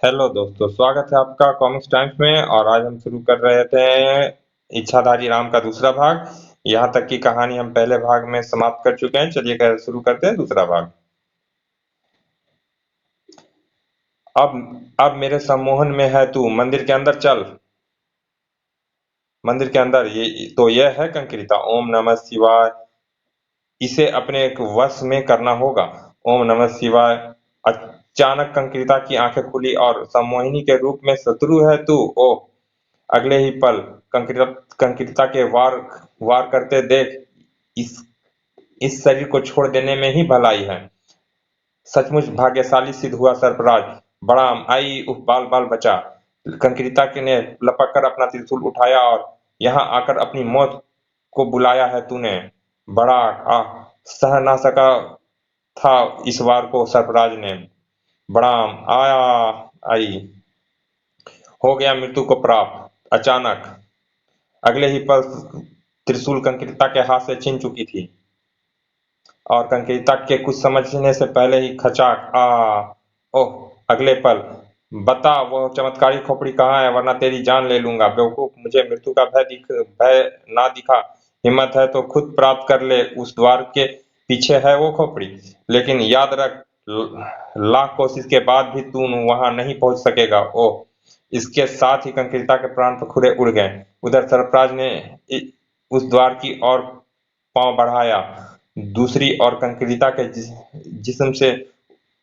Hello दोस्तों, स्वागत है आपका कॉमिक्स टाइम्स में। और आज हम शुरू कर रहे थे इच्छाधारी राम का दूसरा भाग। यहाँ तक की कहानी हम पहले भाग में समाप्त कर चुके हैं। चलिए शुरू करते हैं दूसरा भाग। अब मेरे सम्मोहन में है तू, मंदिर के अंदर चल। मंदिर के अंदर यह है कंक्रीता। ओम नमः शिवाय। इसे अपने एक वश में करना होगा। ओम नमः शिवाय। अचानक कंक्रीता की आंखें खुली और सम्मोहिनी के रूप में शत्रु है तू। ओह! अगले ही पल कंक्रीता कंक्रीता के वार वार करते देख इस इस शरीर को छोड़ देने में ही भलाई है। सचमुच भाग्यशाली सिद्ध हुआ सरफराज। बड़ाम आई उफ बाल बाल बचा। कंक्रीता के ने लपक कर अपना त्रिशूल उठाया और यहाँ आकर अपनी मौत को बुलाया है तूने। बड़ा आ सह ना सका था इस वार को सरफराज ने। बड़ाम आया आई हो गया मृत्यु को प्राप्त। अचानक अगले ही पल त्रिशूल कंक्रीता के हाथ से छिन चुकी थी और कंक्रीता के कुछ समझने से पहले ही खचाक आ ओह! अगले पल बता वो चमत्कारी खोपड़ी कहाँ है, वरना तेरी जान ले लूंगा। बेवकूफ, मुझे मृत्यु का भय ना दिखा। हिम्मत है तो खुद प्राप्त कर ले। उस द्वार के पीछे है वो खोपड़ी। लेकिन याद रख, लाख कोशिश के बाद भी तू वहां नहीं पहुंच सकेगा। ओह! इसके साथ ही कंक्रीता के प्राण पखुड़े उड़ गए। उधर सरफराज ने उस द्वार की ओर पांव बढ़ाया। दूसरी ओर कंक्रीता के जिस्म से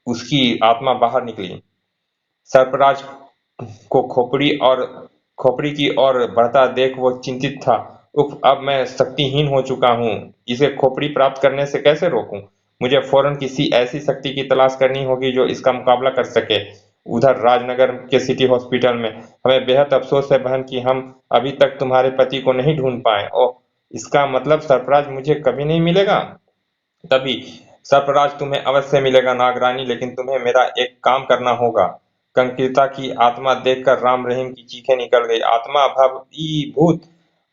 उसकी आत्मा बाहर निकली। सरफराज को खोपड़ी की ओर बढ़ता देख वो चिंतित था। उफ, अब मैं शक्तिहीन हो चुका हूँ। इसे खोपड़ी प्राप्त करने से कैसे रोकूं? मुझे फौरन किसी ऐसी शक्ति की तलाश करनी होगी जो इसका मुकाबला कर सके। उधर राजनगर के सिटी हॉस्पिटल में हमें बेहद अफसोस है बहन कि हम अभी तक तुम्हारे पति को नहीं ढूंढ पाए। ओह! इसका मतलब सरफराज मुझे कभी नहीं मिलेगा। तभी सरफराज तुम्हें अवश्य मिलेगा नागरानी, लेकिन तुम्हें मेरा एक काम करना होगा। कंक्रीता की आत्मा देखकर राम रहीम की चीखें निकल गई। आत्मा भूत!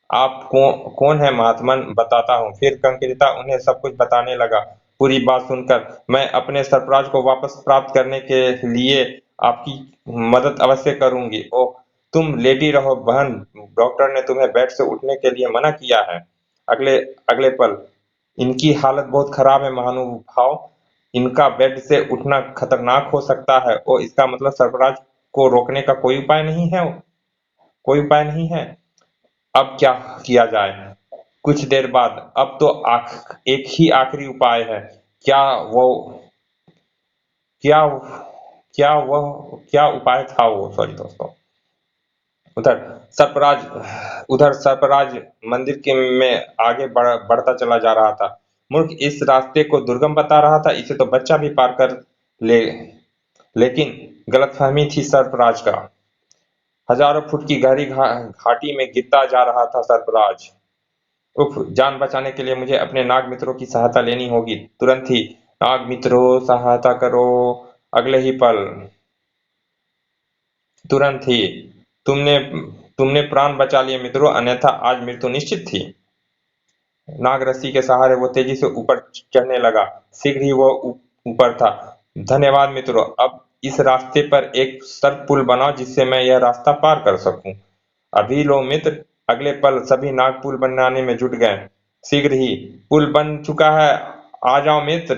आप कौन है महात्मन? बताता हूँ। फिर कंक्रीता उन्हें सब कुछ बताने लगा। पूरी बात सुनकर मैं अपने सरफराज को वापस प्राप्त करने के लिए आपकी मदद अवश्य करूंगी। ओह! तुम लेटी रहो बहन, डॉक्टर ने तुम्हें बेड से उठने के लिए मना किया है। अगले अगले पल इनकी हालत बहुत खराब है महानुभाव। इनका बेड से उठना खतरनाक हो सकता है। और इसका मतलब सरफराज को रोकने का कोई उपाय नहीं है। अब क्या किया जाए? कुछ देर बाद अब तो एक ही आखिरी उपाय है। क्या वो क्या क्या उपाय था वो? सॉरी दोस्तों। उधर उधर सरफराज मंदिर के में आगे बढ़ता चला जा रहा था। मूर्ख, इस रास्ते को दुर्गम बता रहा था। इसे तो बच्चा भी पार कर ले। लेकिन गलतफहमी थी सरफराज का। हजारों फुट की गहरी घाटी में गिरता जा रहा था सरफराज। उफ! जान बचाने के लिए मुझे अपने नाग मित्रों की सहायता लेनी होगी तुरंत ही। नाग मित्रों, सहायता करो। अगले ही पल तुरंत ही तुमने तुमने प्राण बचा लिए मित्रों, अन्यथा आज मृत्यु निश्चित थी। नाग रस्सी के सहारे वो तेजी से ऊपर चढ़ने लगा। शीघ्र ही वो ऊपर था। धन्यवाद मित्रों। अब इस रास्ते पर एक सर्प पुल बनाओ जिससे मैं यह रास्ता पार कर सकूं। अभी लो मित्र। अगले पल सभी नाग पुल बनाने में जुट गए। शीघ्र ही पुल बन चुका है। आ जाओ मित्र।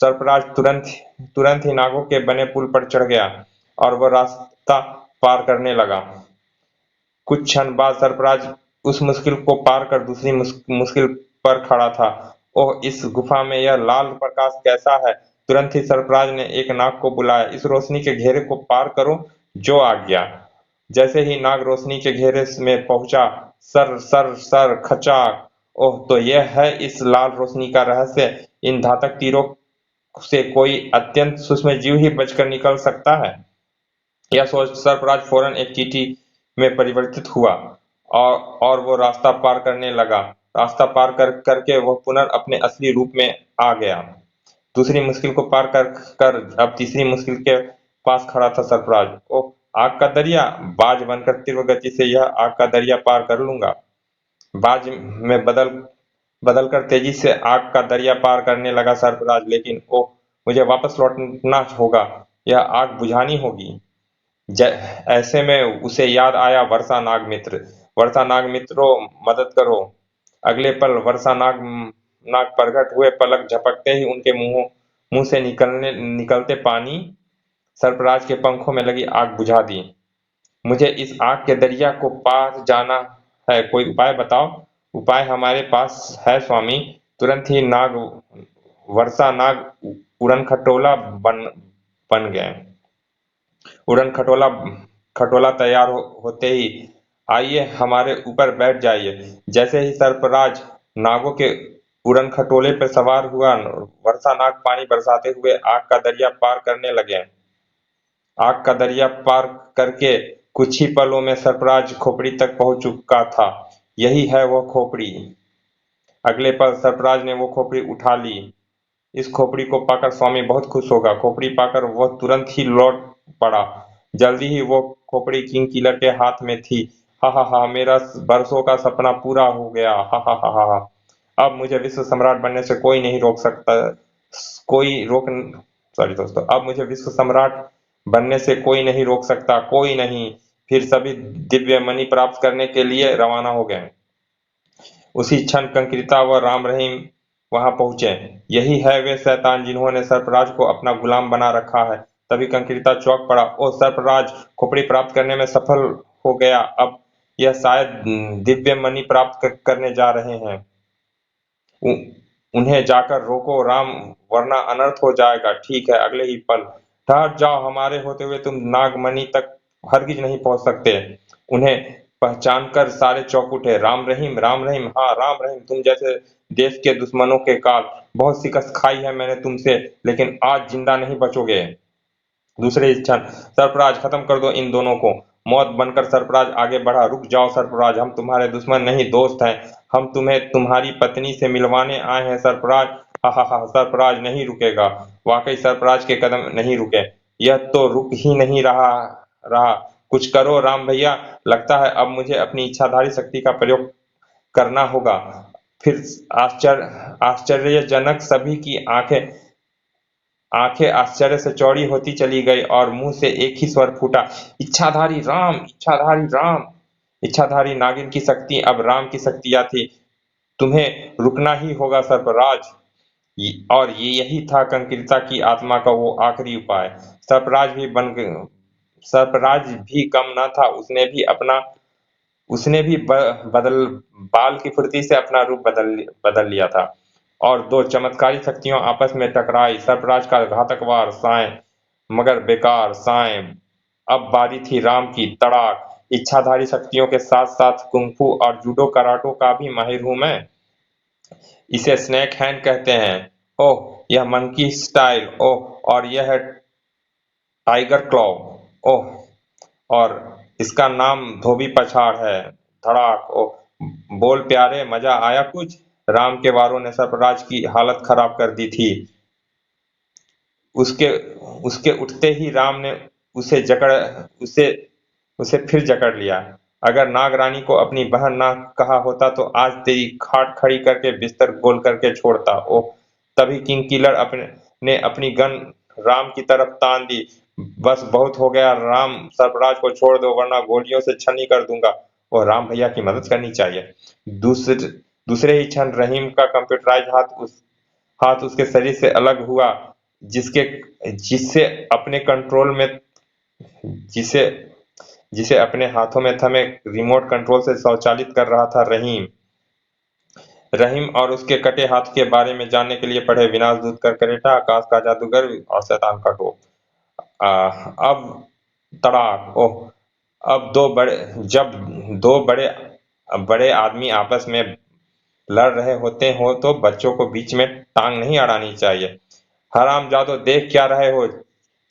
सरफराज तुरंत ही नागों के बने पुल पर चढ़ गया और वह रास्ता पार करने लगा। कुछ क्षण बाद सरफराज उस मुश्किल को पार कर दूसरी मुश्किल पर खड़ा था। ओह! इस गुफा में यह लाल प्रकाश कैसा है? तुरंत ही सरफराज ने एक नाग को बुलाया। इस रोशनी के घेरे को पार करो, जो आ गया। जैसे ही नाग रोशनी के घेरे में पहुंचा, सर सर सर खचाक! ओह! तो यह है इस लाल रोशनी का रहस्य। इन घातक तीरों से कोई अत्यंत सूक्ष्म जीव ही बचकर निकल सकता है। यह सोच सरफराज फौरन एक चींटी में परिवर्तित हुआ और वो रास्ता पार करने लगा। रास्ता पार करके वह पुनः अपने असली रूप में आ गया। दूसरी मुश्किल को पार कर अब तीसरी मुश्किल के पास खड़ा था सरफराज। ओह! आग का दरिया! बाज बनकर तीव्र गति से यह आग का दरिया पार कर लूंगा। बाज में बदलकर तेजी से आग का दरिया पार करने लगा सरफराज। लेकिन ओह! मुझे वापस लौटना होगा। यह आग बुझानी होगी। ऐसे में उसे याद आया वर्षा नाग मित्र। वर्षा नाग मित्रों, मदद करो। अगले पल वर्षा नाग नाग प्रकट हुए। पलक झपकते ही उनके मुंह से निकलते पानी सर्पराज के पंखों में लगी आग बुझा दी। मुझे इस आग के दरिया को पार जाना है, कोई उपाय बताओ। उपाय हमारे पास है स्वामी। तुरंत ही वर्षा नाग उड़न खटोला बन बन गए। उड़न खटोला तैयार होते ही, आइए हमारे ऊपर बैठ जाइए। जैसे ही सर्पराज नागों के उड़न खटोले पर सवार हुआ, वर्षा नाग पानी बरसाते हुए आग का दरिया पार करने लगे। आग का दरिया पार करके कुछ ही पलों में सर्पराज खोपड़ी तक पहुंच चुका था। यही है वह खोपड़ी। अगले पल सर्पराज ने वो खोपड़ी उठा ली। इस खोपड़ी को पाकर स्वामी बहुत खुश होगा। खोपड़ी पाकर वह तुरंत ही लौट पड़ा। जल्दी ही वो खोपड़ी किंग किलर के हाथ में थी। हा हा हा, मेरा बरसों का सपना पूरा हो गया। हा हा हा हा हा। अब मुझे विश्व सम्राट बनने से कोई नहीं रोक सकता। कोई रोक सॉरी दोस्तों, अब मुझे विश्व सम्राट बनने से कोई नहीं रोक सकता, कोई नहीं। फिर सभी दिव्य मणि प्राप्त करने के लिए रवाना हो गए। उसी क्षण कंक्रीता व राम रहीम वहां पहुंचे। यही है वे शैतान जिन्होंने सर्पराज को अपना गुलाम बना रखा है। तभी कंक्रीता चौंक पड़ा। ओ सर्पराज खोपड़ी प्राप्त करने में सफल हो गया। अब यह शायद दिव्य मणि प्राप्त करने जा रहे हैं। उ, उन्हें जाकर रोको राम, वरना अनर्थ हो जाएगा। ठीक है। अगले ही पल, ठहर जाओ, हमारे होते हुए तुम नागमणि तक हरगिज नहीं पहुंच सकते। उन्हें पहचानकर सारे चौंक उठे। राम रहीम, राम रहीम, हाँ राम रहीम, तुम जैसे देश के दुश्मनों के काल। बहुत शिकस्त खाई है मैंने तुमसे, लेकिन आज जिंदा नहीं बचोगे। दूसरे क्षण, सरफराज खत्म कर दो इन दोनों को। मौत बनकर सरफराज आगे बढ़ा। रुक जाओ सरफराज, हम तुम्हारे दुश्मन नहीं दोस्त हैं। हम तुम्हें तुम्हारी पत्नी से मिलवाने आए हैं सरफराज। हा हा हा, सरफराज नहीं रुकेगा। वाकई सरफराज के कदम नहीं रुके। यह तो रुक ही नहीं रहा रहा कुछ करो राम भैया। लगता है अब मुझे अपनी इच्छाधारी शक्ति का प्रयोग करना होगा। फिर आश्चर्यजनक सभी की आंखें आंखें आश्चर्य से चौड़ी होती चली गई और मुंह से एक ही स्वर फूटा, इच्छाधारी राम, इच्छाधारी राम। इच्छाधारी नागिन की शक्ति अब राम की शक्तियां थी। तुम्हें रुकना ही होगा सर्पराज। और ये यही था कंक्रीता की आत्मा का वो आखिरी उपाय। सर्पराज भी कम न था। उसने भी बदल बाल की फुर्ती से अपना रूप बदल लिया था और दो चमत्कारी शक्तियों आपस में टकराई। सर्पराज का घातक वार साएं, मगर बेकार साएं। अब बारी थी राम की। तड़ाक। इच्छाधारी शक्तियों के साथ साथ कुंफू और जूडो कराटो का भी माहिर हूं मैं। इसे स्नेक हैंड कहते हैं। ओह, यह मंकी स्टाइल। ओह, और यह है टाइगर क्लॉ। ओह, और इसका नाम धोबी पछाड़ है। धड़ाक। ओ, बोल प्यारे, मजा आया कुछ। राम के वारों ने सरफराज की हालत खराब कर दी थी। उसके उसके उठते ही राम ने उसे जकड़ उसे उसे फिर जकड़ लिया। अगर नागरानी को अपनी बहन ना कहा होता तो आज तेरी खाट खड़ी करके बिस्तर गोल करके छोड़ता। ओह, तभी किंग किलर ने अपनी गन राम की तरफ तान दी। बस बहुत हो गया राम, सरफराज को छोड़ दो वरना गोलियों से छलनी कर दूंगा। और राम भैया की मदद करनी चाहिए। दूसरे दूसरे ही क्षण रहीम का कंप्यूटराइज हाथ उसके शरीर से अलग हुआ, जिसके जिससे अपने कंट्रोल में जिसे जिसे अपने हाथों में थमे रिमोट कंट्रोल से स्वचालित कर रहा था रहीम। रहीम और उसके कटे हाथ के बारे में जानने के लिए पढ़े विनाशदूत करकरेटा, आकाश का जादूगर और शैतान का टोप। अब तड़ाक। ओह, अब दो बड़े बड़े आदमी आपस में लड़ रहे होते हो तो बच्चों को बीच में टांग नहीं अड़ानी चाहिए। हरामजादो, देख क्या रहे हो।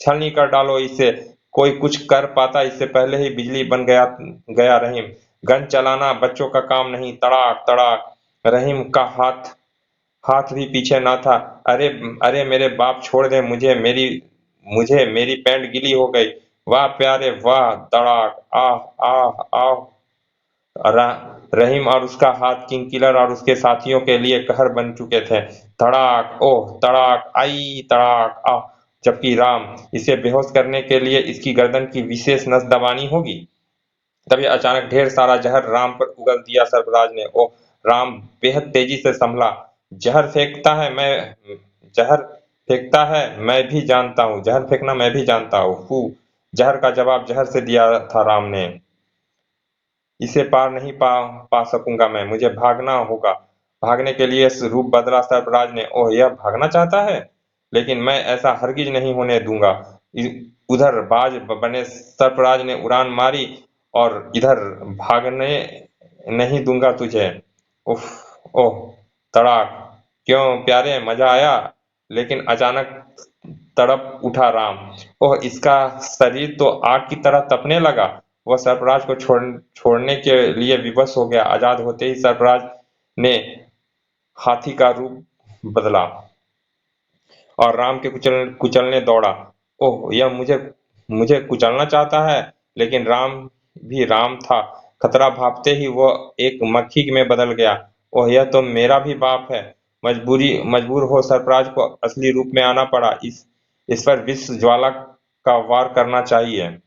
छलनी कर डालो इसे। कोई कुछ कर पाता इससे पहले ही बिजली बन गया गया रहीम। गन चलाना बच्चों का काम नहीं। तड़ाक तड़ाक। रहीम का हाथ हाथ भी पीछे ना था। अरे अरे मेरे बाप, छोड़ दे मुझे मेरी पैंट गीली हो गई। वाह प्यारे वाह। तड़ाक। आह आह आह। रहीम और उसका हाथ किंग किलर और उसके साथियों के लिए कहर बन चुके थे। तड़ाक। ओह तड़ाक। आई तड़ाक। आह। जबकि राम इसे बेहोश करने के लिए इसकी गर्दन की विशेष नस दबानी होगी। तभी अचानक ढेर सारा जहर राम पर उगल दिया सर्पराज ने। ओह! राम बेहद तेजी से संभला। जहर फेंकता है मैं जहर फेंकता है मैं भी जानता हूँ, जहर फेंकना मैं भी जानता हूँ। फू! जहर का जवाब जहर से दिया था राम ने। इसे पार नहीं पा पा सकूंगा मैं, मुझे भागना होगा। भागने के लिए रूप बदला सर्पराज ने। ओह, यह भागना चाहता है, लेकिन मैं ऐसा हरगिज नहीं होने दूंगा। उधर बाज बने सर्पराज ने उड़ान मारी और इधर भागने नहीं दूंगा तुझे। उफ! ओह! तड़ाक! क्यों प्यारे, मजा आया? लेकिन अचानक तड़प उठा राम। ओह! इसका शरीर तो आग की तरह तपने लगा। वह सरफराज को छोड़ने के लिए विवश हो गया। आजाद होते ही सरफराज ने हाथी का रूप बदला और राम के कुचलने दौड़ा। ओह! यह मुझे मुझे कुचलना चाहता है, लेकिन राम भी राम था। खतरा भांपते ही वह एक मक्खी में बदल गया। ओह! यह तो मेरा भी बाप है। मजबूर हो सरफराज को असली रूप में आना पड़ा। इस पर विष ज्वाला का वार करना चाहिए।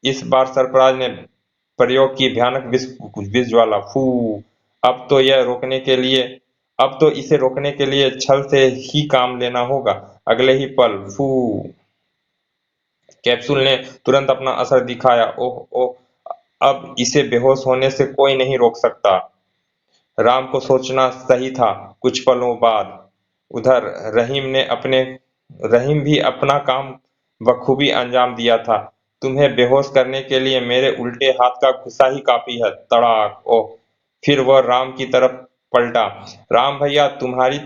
इस बार सरफराज ने प्रयोग की भयानक विष ज्वाला। फू! अब तो यह रोकने के लिए अब तो इसे रोकने के लिए छल से ही काम लेना होगा। अगले ही पल फू! कैप्सूल ने तुरंत अपना असर दिखाया। ओह ओह! अब इसे बेहोश होने से कोई नहीं रोक सकता। राम को सोचना सही था। कुछ पलों बाद उधर रहीम भी अपना काम बखूबी अंजाम दिया था। तुम्हें बेहोश करने के लिए मेरे उल्टे हाथ का घुसा ही काफी है। तड़ाक! ओह! फिर वह राम की तरफ पलटा। राम भैया, तुम्हारी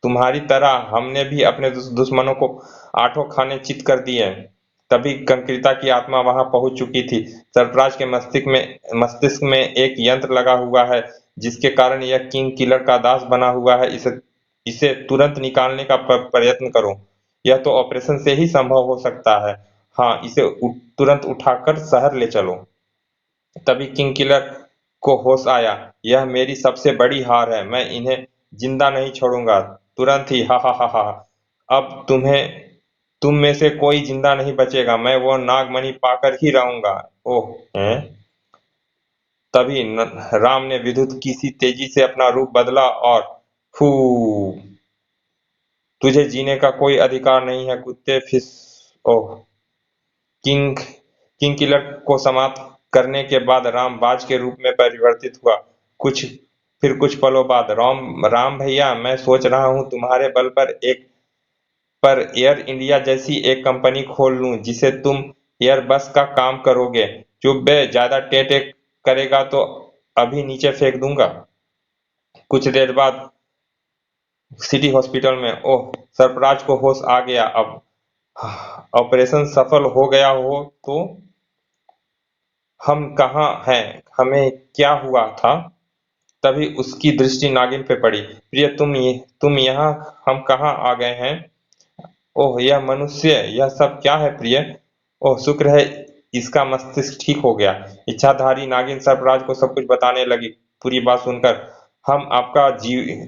तुम्हारी तरह हमने भी अपने दुश्मनों को आठों खाने चित कर दिए। तभी कंक्रीता की आत्मा वहां पहुंच चुकी थी। सरफराज के मस्तिष्क में एक यंत्र लगा हुआ है, जिसके कारण यह किंग किलर का दास बना हुआ है। इसे इसे तुरंत निकालने का प्रयत्न करो। यह तो ऑपरेशन से ही संभव हो सकता है। हाँ, इसे तुरंत उठाकर शहर ले चलो। तभी किंग किलर को होश आया। यह मेरी सबसे बड़ी हार है। मैं इन्हें जिंदा नहीं छोड़ूंगा। तुरंत ही, हा हा हा हा। अब तुम में से कोई जिंदा नहीं बचेगा। मैं वो नागमणि पाकर ही रहूंगा। ओह! हैं? तभी राम ने विद्युत की सी तेजी से अपना रूप बदला और फू! तुझे जीने का कोई अधिकार नहीं है, कुत्ते फिस। ओह! किंग किंग किलर को समाप्त करने के बाद राम बाज के रूप में परिवर्तित हुआ। कुछ पलों बाद राम राम भैया, मैं सोच रहा हूँ तुम्हारे बल पर एयर इंडिया जैसी एक कंपनी खोल लूं, जिसे तुम एयरबस का काम करोगे। चुप बे, ज्यादा टेटे करेगा तो अभी नीचे फेंक दूंगा। कुछ देर बाद सिटी हॉस्पिटल में। ओह! सरफराज को होश आ गया। अब ऑपरेशन सफल हो गया हो तो हम कहाँ हैं, हमें क्या हुआ था? तभी उसकी दृष्टि नागिन पे पड़ी। प्रिय, तुम यहाँ, हम कहाँ आ गए हैं? ओह, यह मनुष्य, यह सब क्या है प्रिय? ओह, शुक्र है इसका मस्तिष्क ठीक हो गया। इच्छाधारी नागिन सरफराज को सब कुछ बताने लगी। पूरी बात सुनकर, हम आपका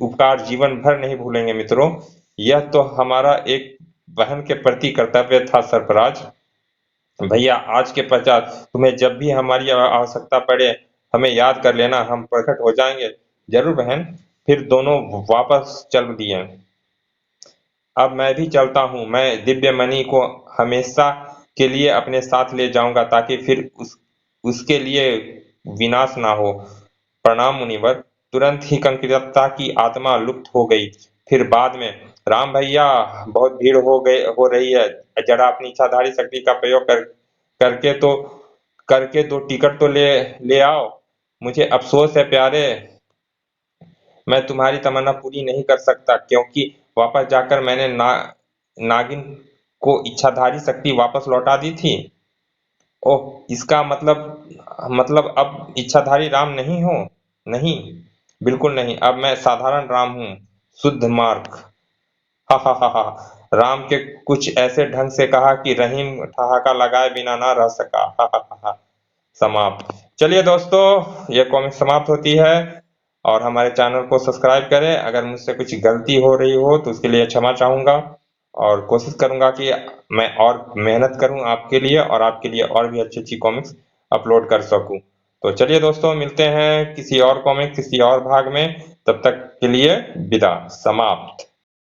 उपकार जीवन भर नहीं भूलेंगे मित्रों। यह तो हमारा एक बहन के प्रति कर्तव्य था सरफराज। भैया, आज के पश्चात तुम्हें जब भी हमारी आवश्यकता पड़े, हमें याद कर लेना, हम प्रकट हो जाएंगे। जरूर बहन। फिर दोनों वापस चल दिए। अब मैं भी चलता हूँ। मैं दिव्य मणि को हमेशा के लिए अपने साथ ले जाऊंगा, ताकि फिर उसके लिए विनाश ना हो। प्रणाम मुनिवर। तुरंत ही कंकृता की आत्मा लुप्त हो गई। फिर बाद में, राम भैया, बहुत भीड़ हो रही है। जरा अपनी इच्छाधारी शक्ति का प्रयोग करके तो करके दो टिकट तो ले ले आओ। मुझे अफसोस है प्यारे, मैं तुम्हारी तमन्ना पूरी नहीं कर सकता, क्योंकि वापस जाकर मैंने नागिन को इच्छाधारी शक्ति वापस लौटा दी थी। ओह, इसका मतलब अब इच्छाधारी राम नहीं हो? नहीं, बिल्कुल नहीं। अब मैं साधारण राम हूँ, शुद्ध मार्ग। हा हा हा हा। राम के कुछ ऐसे ढंग से कहा कि रहीम ठहाका लगाए बिना ना रह सका। हा हा हा हा। समाप्त। चलिए दोस्तों, ये कॉमिक समाप्त होती है। और हमारे चैनल को सब्सक्राइब करें। अगर मुझसे कुछ गलती हो रही हो तो उसके लिए क्षमा चाहूंगा। और कोशिश करूंगा कि मैं और मेहनत करूं आपके लिए और आपके लिए और भी अच्छी-अच्छी कॉमिक्स अपलोड कर सकूं। तो चलिए दोस्तों, मिलते हैं किसी और कॉमिक किसी और भाग में। तब तक के लिए विदा, समाप्त।